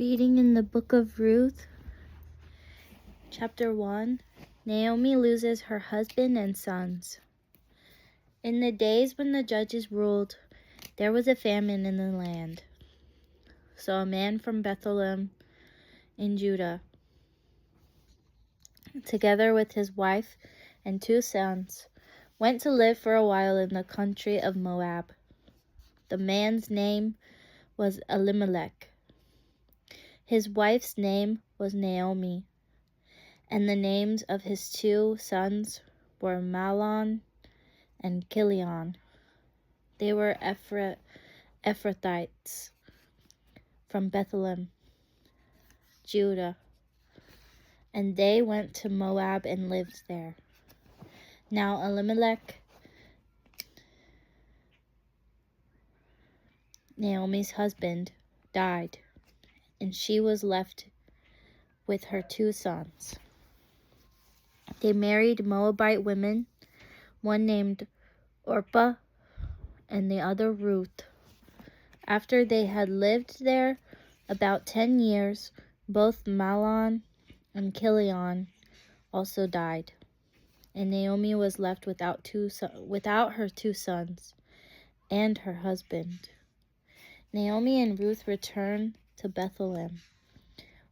Reading in the book of Ruth, Chapter 1, Naomi loses her husband and sons. In the days when the judges ruled, there was a famine in the land. So a man from Bethlehem in Judah, together with his wife and 2 sons, went to live for a while in the country of Moab. The man's name was Elimelech. His wife's name was Naomi, and the names of his 2 sons were Mahlon and Chilion. They were Ephrathites from Bethlehem, Judah, and they went to Moab and lived there. Now Elimelech, Naomi's husband, died, and she was left with her 2 sons. They married Moabite women, one named Orpah and the other Ruth. After they had lived there about 10 years, both Mahlon and Chilion also died, and Naomi was left without her 2 sons and her husband. Naomi and Ruth returned to Bethlehem.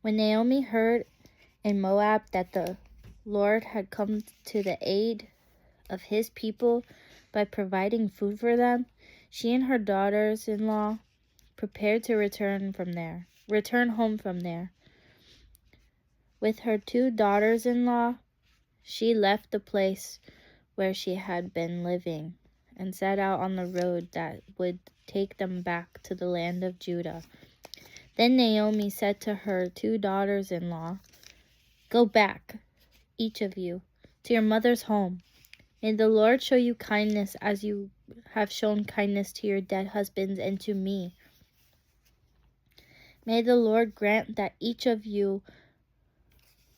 When Naomi heard in Moab that the Lord had come to the aid of his people by providing food for them, she and her daughters-in-law prepared to return home from there. With her 2 daughters-in-law, she left the place where she had been living and set out on the road that would take them back to the land of Judah. Then Naomi said to her 2 daughters-in-law, "Go back, each of you, to your mother's home. May the Lord show you kindness as you have shown kindness to your dead husbands and to me. May the Lord grant that each of you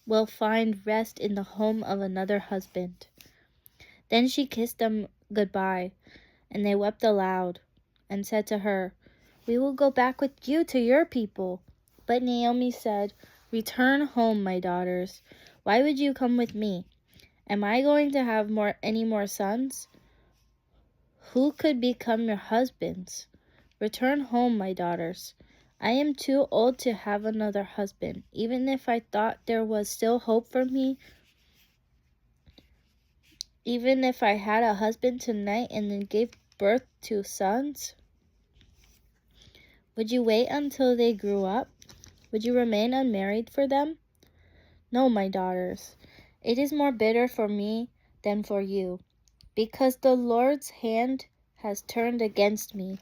will find rest in the home of another husband." Then she kissed them goodbye, and they wept aloud and said to her, "We will go back with you to your people." But Naomi said, "Return home, my daughters. Why would you come with me? Am I going to have any more sons? Who could become your husbands? Return home, my daughters. I am too old to have another husband. Even if I thought there was still hope for me, even if I had a husband tonight and then gave birth to sons, would you wait until they grew up? Would you remain unmarried for them? No, my daughters. It is more bitter for me than for you, because the Lord's hand has turned against me."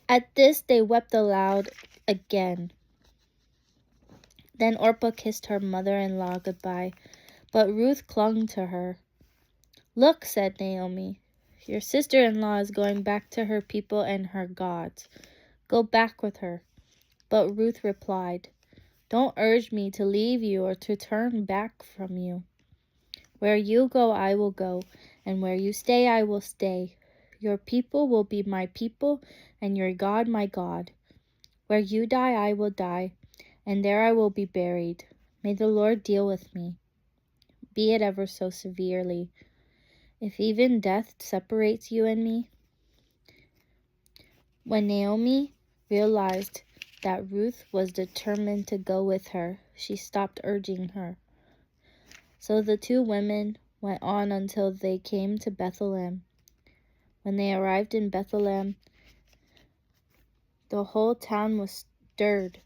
At this they wept aloud again. Then Orpah kissed her mother-in-law goodbye, but Ruth clung to her. "Look," said Naomi, "your sister-in-law is going back to her people and her gods. Go back with her." But Ruth replied, "Don't urge me to leave you or to turn back from you. Where you go, I will go, and where you stay, I will stay. Your people will be my people, and your God my God. Where you die, I will die, and there I will be buried. May the Lord deal with me, be it ever so severely, if even death separates you and me." When Naomi realized that Ruth was determined to go with her, she stopped urging her. So the 2 women went on until they came to Bethlehem. When they arrived in Bethlehem, the whole town was stirred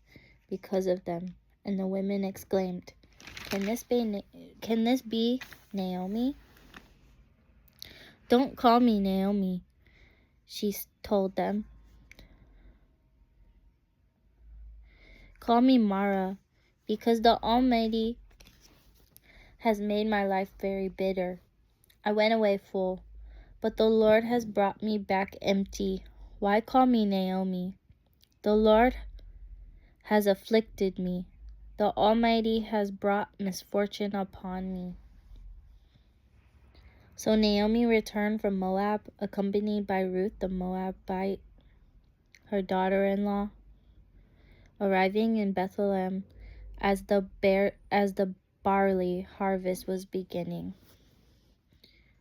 because of them, and the women exclaimed, Can this be Naomi?" "Don't call me Naomi," she told them. "Call me Mara, because the Almighty has made my life very bitter. I went away full, but the Lord has brought me back empty. Why call me Naomi? The Lord has afflicted me. The Almighty has brought misfortune upon me." So Naomi returned from Moab, accompanied by Ruth the Moabite, her daughter-in-law. arriving in Bethlehem as the barley harvest was beginning.